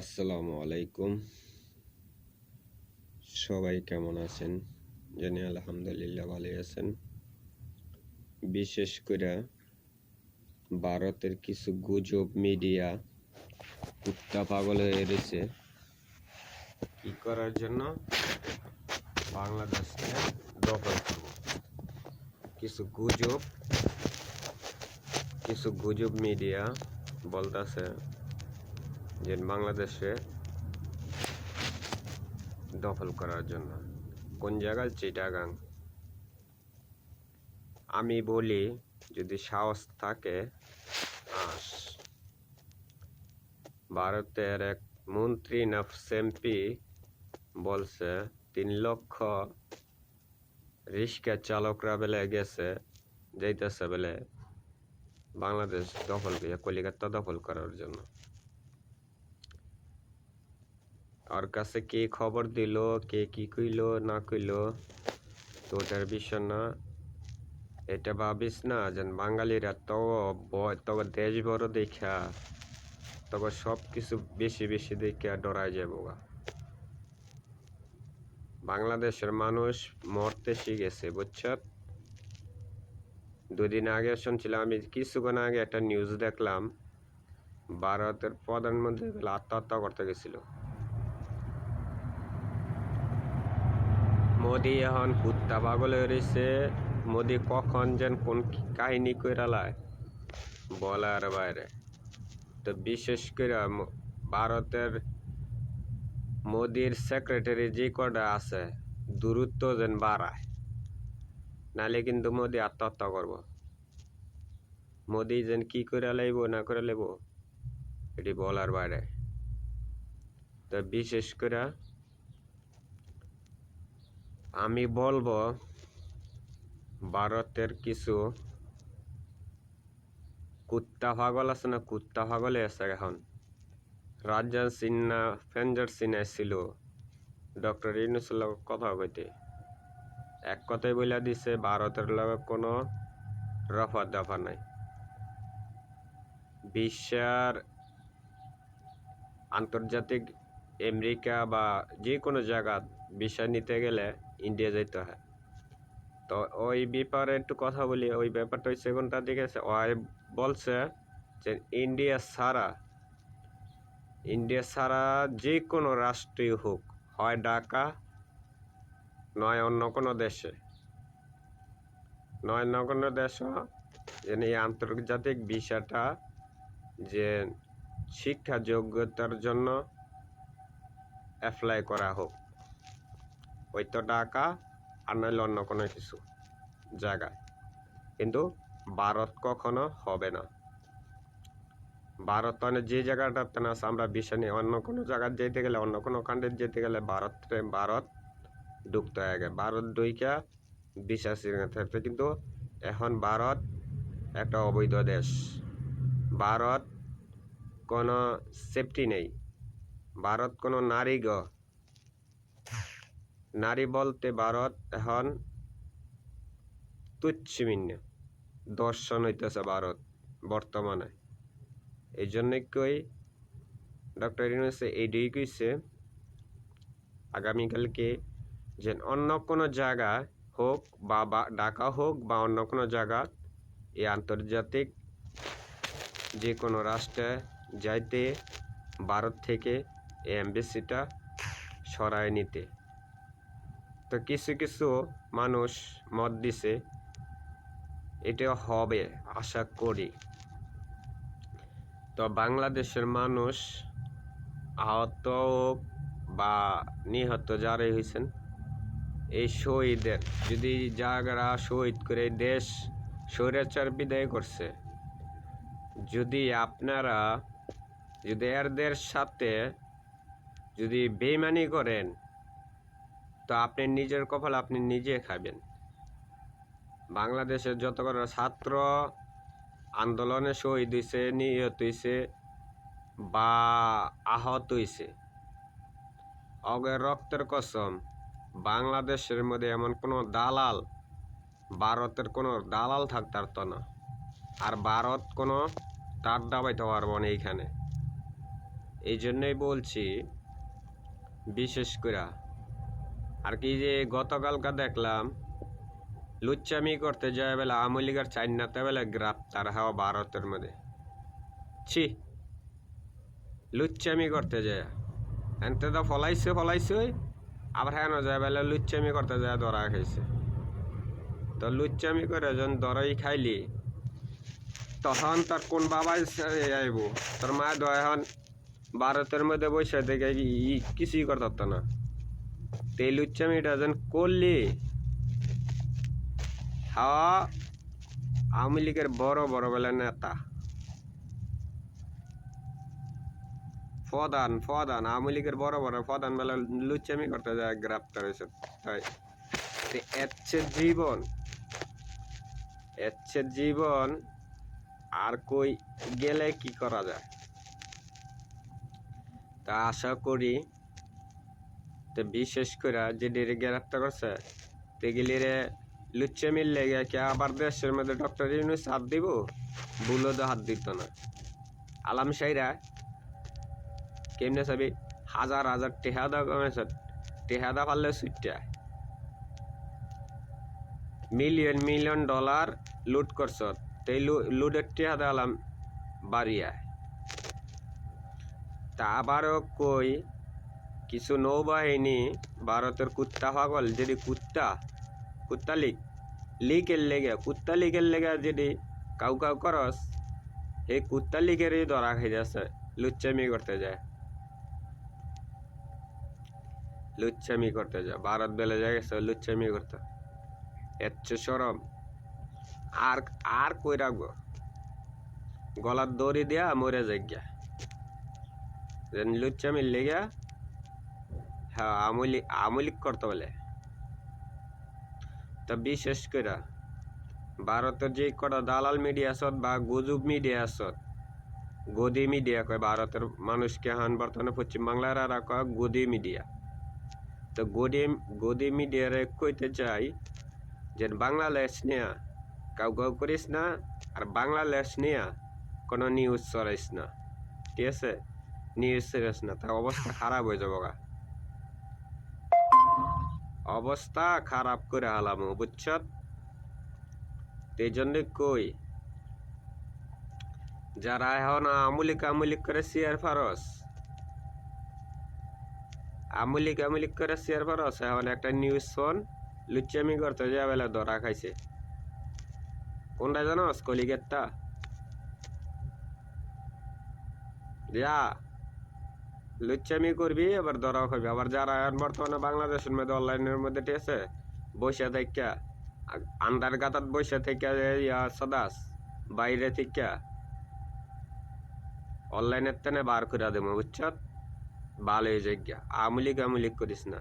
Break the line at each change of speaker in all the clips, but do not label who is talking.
আসসালামু আলাইকুম। সবাই কেমন আছেন? জানি আলহামদুলিল্লাহ ভালো আছেন। বিশেষ করে ভারতের কিছু গুজব মিডিয়া কুত্তা পাগল হয়ে গেছে কি করার জন্য বাংলাদেশকে দখল করব। কিছু গুজব মিডিয়া বলতেছে যে বাংলাদেশে দখল করার জন্য। কোন জায়গায়? চিটাগাং। আমি বলি, যদি সাহস থাকে আস। ভারতের এক মন্ত্রী এমপি বলছে 3 লক্ষ রিক্সা চালকরা বেলে যাইতেছে বেলে বাংলাদেশ দখল করে, কলিকাতা দখল করার জন্য। ওর কাছে কে খবর দিল, কে কি কইল না কইল তো ওটার বিষয় না। এটা ভাবিস না যে বাঙালিরা তবে দেশ বড় দেখা তবে সব কিছু বেশি বেশি দেখে ডরাই যাবো। বাংলাদেশের মানুষ মরতে শিখেছে, বুঝছেন? দুদিন আগে শুনছিলাম, আমি কিছুক্ষণ আগে একটা নিউজ দেখলাম, ভারতের প্রধানমন্ত্রী আত্মহত্যা করতে গেছিল। মোদি এখন কুত্তা পাগল হয়ে রয়েছে। মোদি কখন যেন কোন কাহিনী কইরালায় বলার বাইরে। তো বিশেষ করে ভারতের মোদির সেক্রেটারি যে কটা আছে দূরত্ব যেন বাড়ায়, নাহলে কিন্তু মোদি আত্মহত্যা করব। মোদি যেন কি করে লাইব না করে লাইব এটি বলার বাইরে। তো বিশেষ করে আমি বলবো, ভারতের কিছু কুত্তা পাগল আছে না, কুত্তা পাগলে আছে এখন। রাজ্জাক সিনহা ফেঞ্জার সিনহা ছিল ডক্টর ইউনূসের লগে কথা কইতে, এক কথাই বলে দিছে ভারতের লগে কোনো রফা দফা নাই। বিশ্বের আন্তর্জাতিক আমেরিকা বা যে কোনো জায়গা বিষয় নিতে গেলে ইন্ডিয়া যেতে হয়। তো ওই ব্যাপারে একটু কথা বলি। ওই ব্যাপারটা ওই সেকেন্ডটা দেখেছে, ওই বলছে যে ইন্ডিয়া ছাড়া যে কোনো রাষ্ট্রই হোক, হয় ঢাকা নয় অন্য কোনো দেশে, এই আন্তর্জাতিক বিষয়টা যে শিক্ষা যোগ্যতার জন্য অ্যাপ্লাই করা হোক, ওই তো ঢাকা আর নইলে অন্য কোনো কিছু জায়গায়। কিন্তু ভারত কখনো হবে না। ভারত মানে যে জায়গাটাতে না আছে, আমরা বিষয় নিয়ে অন্য কোনো জায়গায় যেতে গেলে, অন্য কোনো কান্ট্রি যেতে গেলে ভারত ঢুকতে হয়ে গেছে। ভারত ঢুইকা বিশ্বাস থাকতে, কিন্তু এখন ভারত একটা অবৈধ দেশ। ভারত কোনো সেফটি নেই। ভারত কোনো নারী বলতে ভারত এখন তুচ্ছিমিন্য দর্শন হইতেছে ভারত বর্তমানে। এই জন্যই কই ডক্টর ইউনূস এইটাই কইছে আগামীকালকে যে অন্য কোনো জায়গা হোক বা ঢাকা হোক বা অন্য কোনো জায়গা, এই আন্তর্জাতিক যে কোনো রাষ্ট্রে যাইতে ভারত থেকে এই এমবেসিটা সরায় নিতে। তো কিছু কিছু মানুষ মত দিছে এটা হবে, আশা করি। তো বাংলাদেশের মানুষ আহত বা নিহত যারাই হয়েছেন, এই শহীদের যদি যারা শহীদ করে দেশ স্বৈরাচার বিদায় করছে, যদি আপনারা এদের সাথে যদি বেইমানি করেন, তো আপনি নিজের কপাল আপনি নিজে খাবেন। বাংলাদেশের যত কোনো ছাত্র আন্দোলনে শহীদ হয়েছে, নিহত হয়েছে বা আহত হয়েছে, অগের রক্তের কসম বাংলাদেশের মধ্যে এমন কোনো দালাল, ভারতের কোনো দালাল থাকতো না। আর ভারত কোনো তার দাবাইতে পারবো না। এই জন্যই বলছি বিশেষ করে আর কি যে গতকালকা দেখলাম লুচ্চামি করতে যায় বেলা আওয়ামী লীগের চাইনাতে বেলা গ্রেপ্তার হওয়া ভারতের মধ্যে ছি লুচ্চামি করতে যায় এনতে তো ফলাইছে আবার হ্যাঁ যায় বেলা লুচ্চামি করতে যায় ধরা খাইছে তো লুচ্চামি করে যখন ধরাই খাইলি তখন তার কোন বাবাই আইব তোর মা এখন ভারতের মধ্যে বসে দেখে কিছুই করতে না তেল লুচ্চামিটা যখন করলি হাওয়া আওয়ামী লীগের বড় বড় বেলা নেতা প্রধান আওয়ামী লীগের বড় বড় প্রধান বেলা লুচ্চামি করতে যায় গ্রেপ্তার হয়েছে তাই এচ্ছে জীবন আর কই গেলে কি করা যায় তা আশা করি তো বিশেষ করে যে গ্রেপ্তার করছে তেগুলিরে লুচ্চামির লেগে কি আবার দেশের মধ্যে ডক্টর ইউনূস হাত দিব বুলো তো হাত দিত না আলাম সাইরা কেমনে চাবি হাজার টেহাদা কমেছে টেহাদা পারলে সুইটা মিলিয়ন ডলার লুট করছ তাই লুটের টেহাদা আলাম বাড়িয়া তা আবারও কই কিছু নৌবাহিনী ভারতের কুত্তা পাগল যদি কুত্তা লিকের লেগে যদি কাউ করস এই কুত্তা লিগেরই ধরা খাই যাচ্ছে লুচ্চামি করতে যায় ভারত বেলে যায় গেছে লুচ্চামি করতে এত সরম আর কই রাখবো গলার দড়ি দিয়া মরে যাইগা লুচ্চামির লেগা হ্যাঁ আমলিক করতে বলে তা বিশেষ করে ভারতের যে কটা দালাল মিডিয়া আসত বা গুজব মিডিয়া আসত গদি মিডিয়া কয় ভারতের মানুষকে হান বর্তমানে পশ্চিম বাংলার আর কয় গদি মিডিয়া তো গদি মিডিয়ারে কইতে চাই যে বাংলাদেশ নিয়ে কাউ করিস না আর বাংলাদেশ নিয়ে কোনো নিউজ চড়াইস না ঠিক আছে নিউজ চড়াইস না তার অবস্থা খারাপ হয়ে যাবো অবস্থা খারাপ করে হালাম বুঝছ এই জন্য কই যারা এখন আমলিক করে শেয়ার ফারস আমলিক করে শেয়ার ফারস এখন একটা নিউজ শোন লুচ্চামি করতে যা বেলা ধরা খাইছে কোনটা জানো কলিগেরটা যা লুচ্চামি করবি আবার ধরাও খাবি আবার যারা এখন বর্তমানে বাংলাদেশের মধ্যে অনলাইনের মধ্যে ঠিক আছে বসে থেকে আন্ডার গাতাত বসে থেকে সদাস বাইরে থেকে অনলাইনের তেনে বার করে দেবো বুঝছ ভালো হয়ে যাই আমলিক করিস না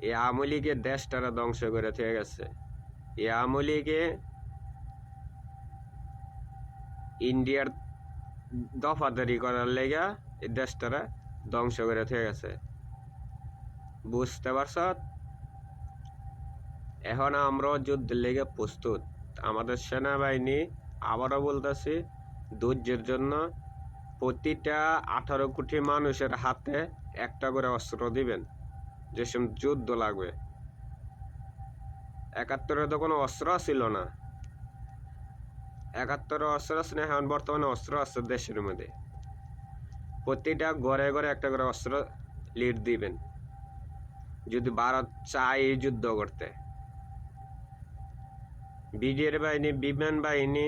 এই আমলিকে দেশটারা ধ্বংস করে থেকে গেছে এই আমলিকে ইন্ডিয়ার দফাদারি করার লেগা এই দেশটারা ধ্বংস করে থেকে গেছে বুঝতে পারছ এখন আমরা যুদ্ধের লেগে প্রস্তুত আমাদের সেনাবাহিনী আবারও বলতেছি ধৈর্যের জন্য প্রতিটা 18 কোটি মানুষের হাতে একটা করে অস্ত্র দিবেন যেসব যুদ্ধ লাগবে 71-এ তো কোনো অস্ত্র ছিল না 71 অস্ত্র আছে না এখন বর্তমানে অস্ত্র আছে দেশের মধ্যে প্রতিটা ঘরে একটা করে অস্ত্র লিড দিবেন যদি ভারত চায় যুদ্ধ করতে বিডিআর বাহিনী বিমান বাহিনী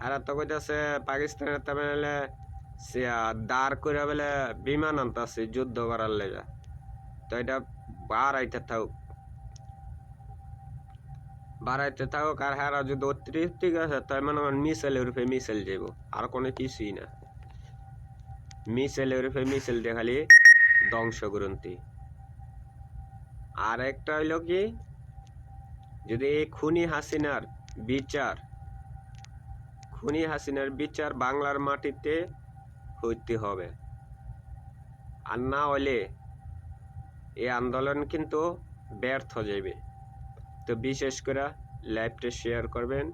হারা তো কইতাছে পাকিস্তানের তামিলে দাঁড় করে বলে বিমান আনতাছে যুদ্ধ করার লেগা তো এটা বাড়াইতে থাকুক আর হারা যদি অতিরিক্ত আছে তাই মানে মিসাইলের উপরে মিসাইল যাব আর কোনো কিছুই না মিসাইলের উপরে মিসাইল দিয়ে খালি ধ্বংস গ্রন্থি আর একটা হইল কি যদি এই খুনি হাসিনার বিচার বাংলার মাটিতে হইতে হবে আর না হলে এই আন্দোলন কিন্তু ব্যর্থ যাবে তো বিশেষ করে লাইভটা শেয়ার করবেন